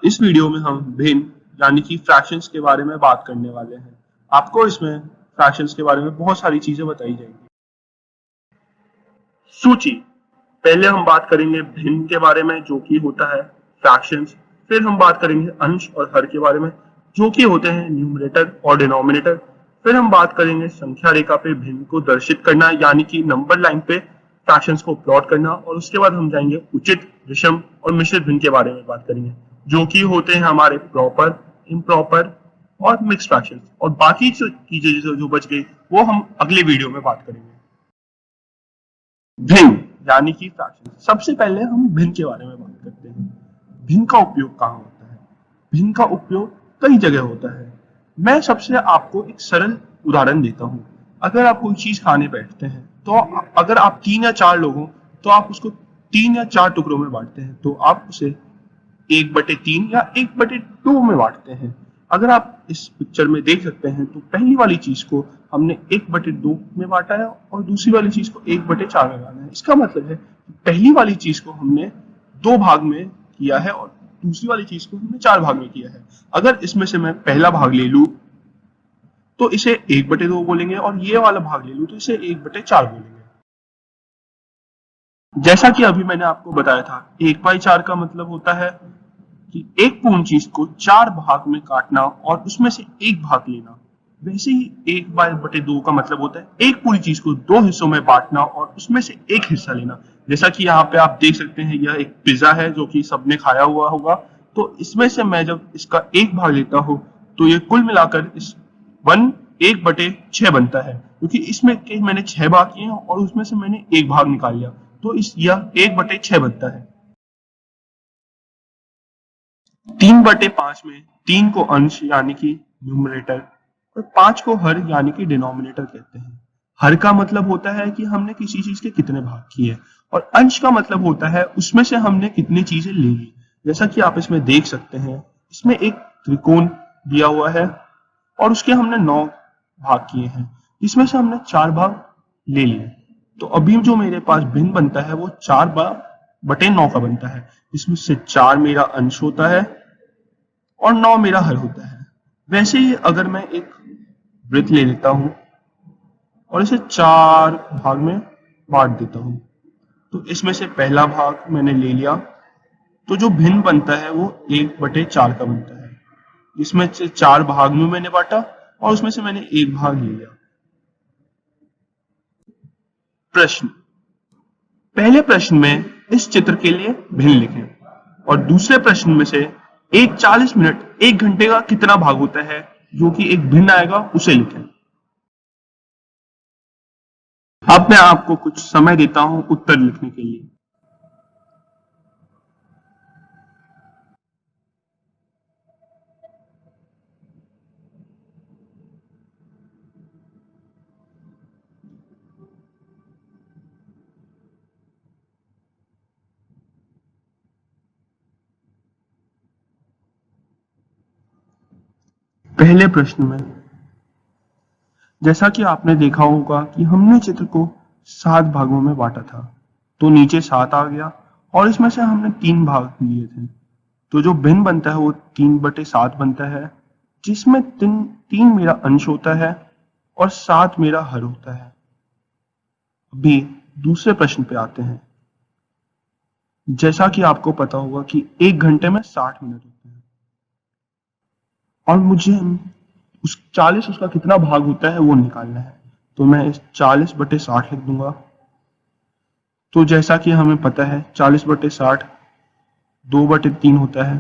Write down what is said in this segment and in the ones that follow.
इस वीडियो में हम भिन्न यानी कि फ्रैक्शंस के बारे में बात करने वाले हैं। आपको इसमें फ्रैक्शंस के बारे में बहुत सारी चीजें बताई जाएंगी। सूची, पहले हम बात करेंगे भिन्न के बारे में जो कि होता है फ्रैक्शंस। फिर हम बात करेंगे अंश और हर के बारे में जो कि होते हैं न्यूमरेटर और डिनोमिनेटर। फिर हम बात करेंगे संख्या रेखा पे भिन्न को दर्शित करना यानी कि नंबर लाइन पे फ्रैक्शंस को प्लॉट करना। और उसके बाद हम जाएंगे उचित, विषम और मिश्रित भिन्न के बारे में बात करेंगे जो कि होते हैं हमारे प्रॉपर, इम्प्रॉपर और मिक्स फ्रैक्शंस। और बाकी चीजें जो बच गई वो हम अगले वीडियो में बात करेंगे। भिन्न यानी कि फ्रैक्शन। सबसे पहले हम भिन्न के बारे में बात करते हैं। भिन्न का उपयोग कहाँ होता है? भिन्न का उपयोग कई जगह होता है। मैं सबसे आपको एक सरल उदाहरण देता हूँ। अगर आप कोई चीज खाने बैठते हैं तो अगर आप 3 या 4 लोग हो तो आप उसको 3 या 4 टुकड़ों में बांटते हैं, तो आप उसे 1/3 या 1/2 में बांटते हैं। अगर आप इस पिक्चर में देख सकते हैं तो पहली वाली चीज को हमने 1/2 में बांटा है और दूसरी वाली चीज को 1/4 में बांटा है। इसका मतलब है पहली वाली चीज को हमने 2 भाग में किया है और दूसरी वाली चीज को हमने 4 भाग में किया है। अगर इसमें से मैं पहला भाग ले लूं तो इसे 1/2 बोलेंगे और ये वाला भाग ले लूं तो इसे 1/4 बोलेंगे। जैसा कि अभी मैंने आपको बताया था, 1/4 का मतलब होता है कि एक पूर्ण चीज को 4 भाग में काटना और उसमें से एक भाग लेना। वैसे ही 1/2 का मतलब होता है एक पूरी चीज को 2 हिस्सों में बांटना और उसमें से एक हिस्सा लेना। जैसा कि यहाँ पे आप देख सकते हैं, यह एक पिज्जा है जो कि सबने खाया हुआ होगा। तो इसमें से मैं जब इसका एक भाग लेता हूँ तो ये कुल मिलाकर इस 1/6 बनता है, क्योंकि इसमें मैंने 6 भाग किए हैं और उसमें से मैंने एक भाग निकाल लिया, तो यह 1/6 बनता है। 3/5 में 3 को अंश यानी कि न्यूमरेटर और 5 को हर यानी कि डिनोमिनेटर कहते हैं। हर का मतलब होता है कि हमने किसी चीज के कितने भाग किए और अंश का मतलब होता है उसमें से हमने कितनी चीजें ले ली। जैसा कि आप इसमें देख सकते हैं, इसमें एक त्रिकोण दिया हुआ है और उसके हमने 9 भाग किए हैं, इसमें से हमने 4 भाग ले लिए। तो अभी जो मेरे पास भिन्न बनता है वो 4/9 का बनता है, इसमें से 4 मेरा अंश होता है और 9 मेरा हर होता है। वैसे ही अगर मैं एक वृत्त ले लेता हूं और इसे 4 भाग में बांट देता हूं, तो इसमें से पहला भाग मैंने ले लिया, तो जो भिन्न बनता है वो 1/4 का बनता है। इसमें से 4 भाग में मैंने बांटा और उसमें से मैंने एक भाग ले लिया। प्रश्न, पहले प्रश्न में इस चित्र के लिए भिन्न लिखें और दूसरे प्रश्न में से एक 40 मिनट 1 घंटे का कितना भाग होता है जो कि एक भिन्न आएगा उसे लिखें। अब मैं आपको कुछ समय देता हूं उत्तर लिखने के लिए। पहले प्रश्न में जैसा कि आपने देखा होगा कि हमने चित्र को 7 भागों में बांटा था, तो नीचे 7 आ गया और इसमें से हमने 3 भाग लिए थे, तो जो भिन्न बनता है वो 3/7 बनता है, जिसमें 3 मेरा अंश होता है और 7 मेरा हर होता है। अभी दूसरे प्रश्न पे आते हैं। जैसा कि आपको पता होगा कि 1 घंटे में 60 मिनट होते हैं और मुझे उस 40 उसका कितना भाग होता है वो निकालना है, तो मैं इस 40/60 लिख दूंगा। तो जैसा कि हमें पता है 40/60 2/3 होता है,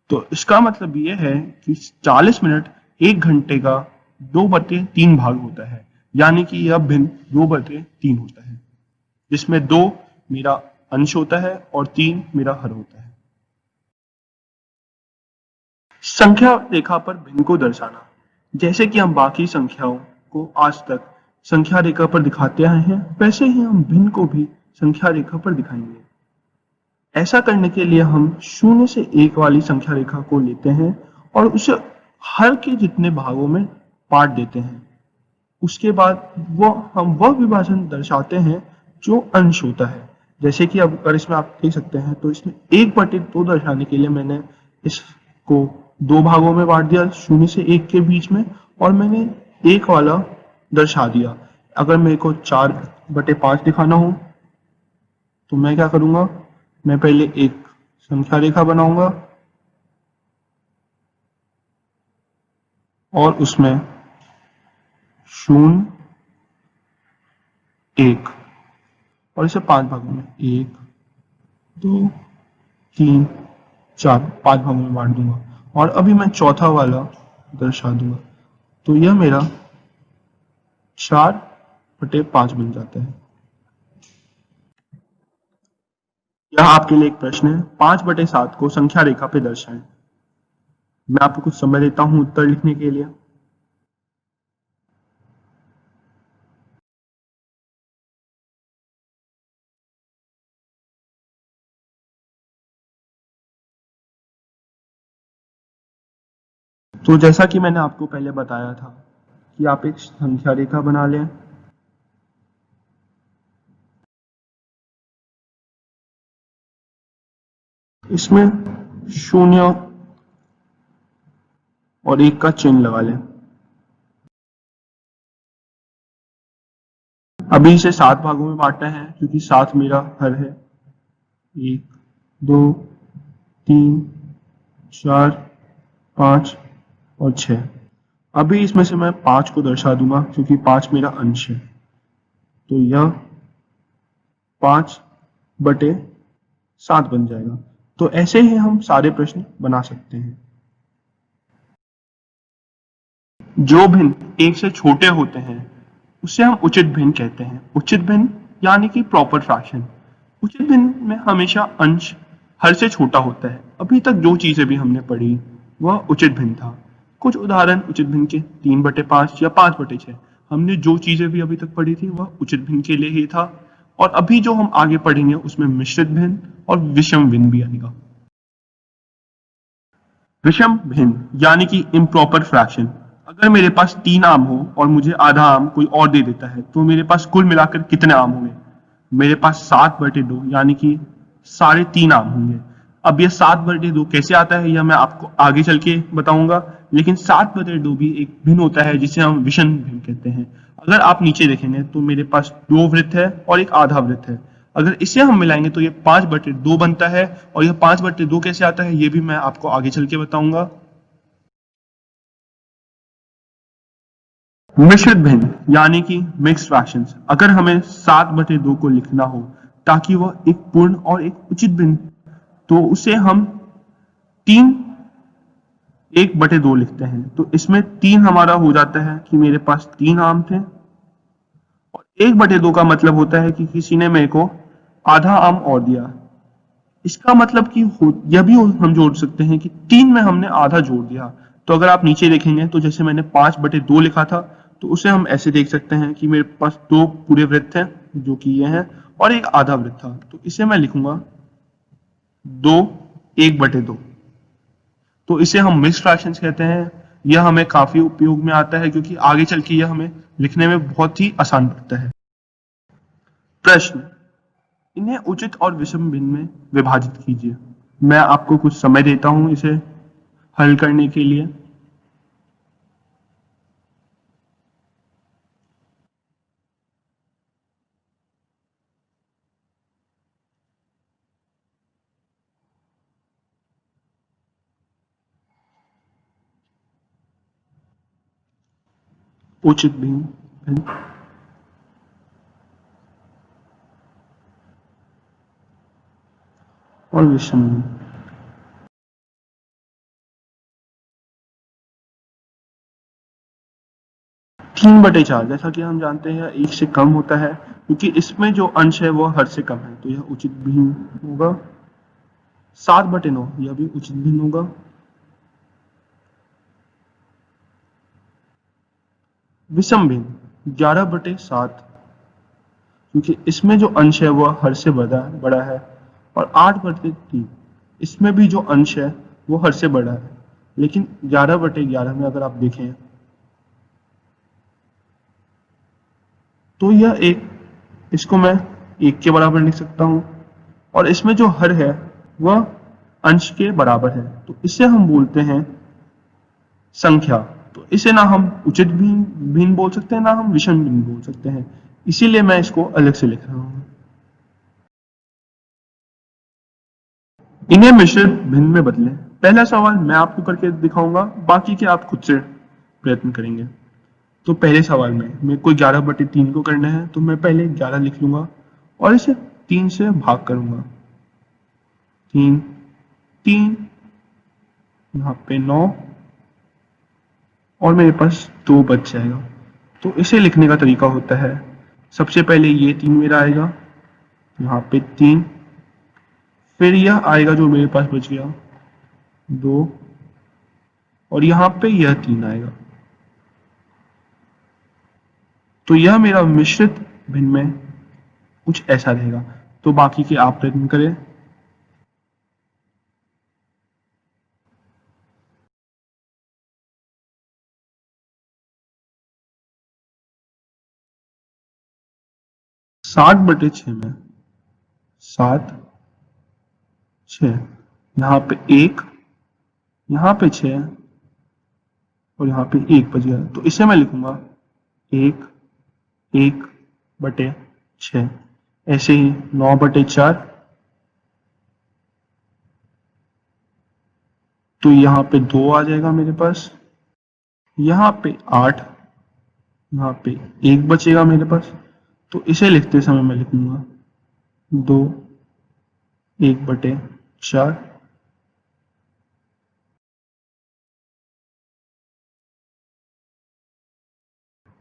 तो इसका मतलब ये है कि 40 मिनट 1 घंटे का 2/3 भाग होता है, यानी कि यह भिन्न 2/3 होता है, जिसमें 2 मेरा अंश होता है और 3 मेरा हर होता है। संख्या रेखा पर भिन्न को दर्शाना, जैसे कि हम बाकी संख्याओं को आज तक संख्या रेखा पर दिखाते आए हैं, वैसे ही हम भिन्न को भी संख्या रेखा पर दिखाएंगे। ऐसा करने के लिए हम 0 से 1 वाली संख्या रेखा को लेते हैं और उसे हर के जितने भागों में बांट देते हैं। उसके बाद हम वह विभाजन दर्शाते हैं जो अंश होता है, जैसे कि अब अगर इसमें आप देख सकते हैं तो इसमें 1/2 दर्शाने के लिए मैंने इसको 2 भागों में बांट दिया 0 से 1 के बीच में, और मैंने 1 वाला दर्शा दिया। अगर मेरे को 4/5 दिखाना हो तो मैं क्या करूंगा, मैं पहले एक संख्या रेखा बनाऊंगा और उसमें 0, 1 और इसे 5 भागों में 1, 2, 3, 4 5 भागों में बांट दूंगा, और अभी मैं चौथा वाला दर्शा दूंगा। तो यह मेरा 4/5 बन जाता है। यह आपके लिए एक प्रश्न है। 5/7 को संख्या रेखा पे दर्शाएं। मैं आपको कुछ समय देता हूं उत्तर लिखने के लिए। तो जैसा कि मैंने आपको पहले बताया था कि आप एक संख्या रेखा बना लें। इसमें 0 और 1 का चिन्ह लगा लें। अभी इसे 7 भागों में बांटना है क्योंकि 7 मेरा हर है। 1, 2, 3, 4, 5 और 6। अभी इसमें से मैं 5 को दर्शा दूंगा क्योंकि 5 मेरा अंश है। तो यह 5/7 बन जाएगा। तो ऐसे ही हम सारे प्रश्न बना सकते हैं। जो भिन्न 1 से छोटे होते हैं उसे हम उचित भिन्न कहते हैं। उचित भिन्न यानी कि प्रॉपर फ्रैक्शन। उचित भिन्न में हमेशा अंश हर से छोटा होता है। अभी तक जो चीजें भी हमने पढ़ी वह उचित भिन्न था। कुछ उदाहरण उचित भिन्न के 3/5 या 5/6। हमने जो चीजें भी अभी तक पढ़ी थी वह उचित भिन्न के लिए ही था। और अभी जो हम आगे पढ़ेंगे उसमें मिश्रित भिन्न और विषम भिन्न भी आएगा। विषम भिन्न यानी कि इम्प्रॉपर फ्रैक्शन। अगर मेरे पास 3 आम हो और मुझे आधा आम कोई और दे देता है तो मेरे पास कुल मिलाकर कितने आम होंगे? मेरे पास 7/2 यानी कि 3.5 आम होंगे। अब ये 7/2 कैसे आता है यह मैं आपको आगे चल के बताऊंगा, लेकिन 7/2 भी एक भिन्न होता है जिसे हम विषम भिन्न कहते हैं। अगर आप नीचे देखेंगे तो मेरे पास 2 वृत्त है और एक आधा वृत्त है। अगर इसे हम मिलाएंगे तो ये 5/2 बनता है, और यह 5/2 कैसे आता है ये भी मैं आपको आगे चल के बताऊंगा। मिश्रित भिन्न यानी कि मिक्स्ड फ्रैक्शंस। अगर हमें 7/2 को लिखना हो ताकि वह एक पूर्ण और एक उचित भिन्न, तो उसे हम 3 1/2 लिखते हैं। तो इसमें 3 हमारा हो जाता है कि मेरे पास 3 आम थे, और 1/2 का मतलब होता है कि किसी ने मेरे को आधा आम और दिया। इसका मतलब कि यह भी हम जोड़ सकते हैं कि 3 में हमने आधा जोड़ दिया। तो अगर आप नीचे देखेंगे तो जैसे मैंने 5/2 लिखा था तो उसे हम ऐसे देख सकते हैं कि मेरे पास 2 पूरे वृत्त हैं जो कि ये हैं, और एक आधा वृत्त था। तो इसे मैं लिखूंगा 2 1/2। तो इसे हम मिक्स्ड फ्रैक्शंस कहते हैं। यह हमें काफी उपयोग में आता है क्योंकि आगे चल के यह हमें लिखने में बहुत ही आसान पड़ता है। प्रश्न, इन्हें उचित और विषम भिन्न में विभाजित कीजिए। मैं आपको कुछ समय देता हूं इसे हल करने के लिए। उचित भिन्न भिन्न और विषम भिन्न। 3/4 जैसा कि हम जानते हैं 1 से कम होता है क्योंकि इसमें जो अंश है वह हर से कम है, तो यह उचित भिन्न होगा। 7/9 यह भी उचित भिन्न होगा। विषम भिन्न 11/7 क्योंकि इसमें जो अंश है वह हर से बड़ा है। और 8/3 इसमें भी जो अंश है वो हर से बड़ा है, लेकिन 11/11 में अगर आप देखें तो यह एक, इसको मैं 1 के बराबर लिख सकता हूँ, और इसमें जो हर है वह अंश के बराबर है, तो इसे हम बोलते हैं संख्या। तो इसे ना हम उचित भिन्न बोल सकते हैं, ना हम विषम भिन्न बोल सकते हैं, इसीलिए मैं इसको अलग से लिख रहा हूँ। इन्हें मिश्रित भिन्न में बदलें। पहला सवाल मैं आपको करके दिखाऊंगा, बाकी के आप खुद से प्रयत्न करेंगे। तो पहले सवाल में मेरे को 11/3 को करना है, तो मैं पहले 11 लिख लूंगा और इसे 3 से भाग करूंगा। 3 3 यहाँ पे 9 और मेरे पास 2 बच जाएगा। तो इसे लिखने का तरीका होता है, सबसे पहले ये 3 मेरा आएगा, यहाँ पे 3, फिर यह आएगा जो मेरे पास बच गया 2, और यहाँ पे यह 3 आएगा। तो यह मेरा मिश्रित भिन्न में कुछ ऐसा रहेगा। तो बाकी के आप प्रयत्न करें। साठ बटे 6 में 7 6, यहाँ पे 1, यहाँ पे 6 और यहाँ पे 1 बच गया, तो इसे मैं लिखूंगा 1 1/6। ऐसे ही 9/4, तो यहाँ पे 2 आ जाएगा मेरे पास, यहाँ पे 8, यहाँ पे 1 बचेगा मेरे पास, तो इसे लिखते समय मैं लिखूंगा 2 1/4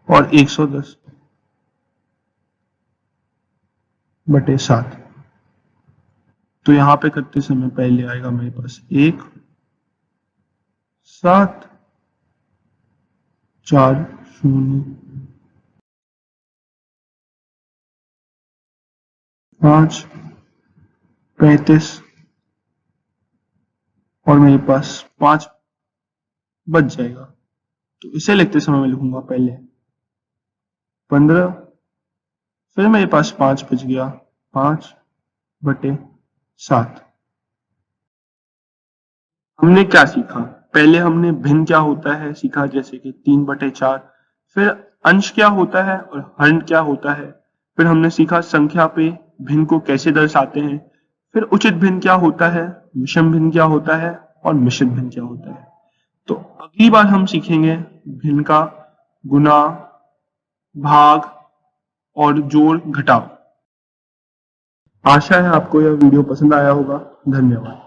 और 110/7। तो यहाँ पे करते समय पहले आएगा मेरे पास 1 7 4 0 5 35 और मेरे पास 5 बच जाएगा। तो इसे लिखते समय मैं लिखूंगा पहले 15, फिर मेरे पास 5 बच गया, 5/7। हमने क्या सीखा? पहले हमने भिन्न क्या होता है सीखा, जैसे कि 3/4, फिर अंश क्या होता है और हरण क्या होता है, फिर हमने सीखा संख्या पे भिन्न को कैसे दर्शाते हैं, फिर उचित भिन्न क्या होता है, विषम भिन्न क्या होता है और मिश्रित भिन्न क्या होता है। तो अगली बार हम सीखेंगे भिन्न का गुणा, भाग और जोड़ घटाव। आशा है आपको यह वीडियो पसंद आया होगा। धन्यवाद।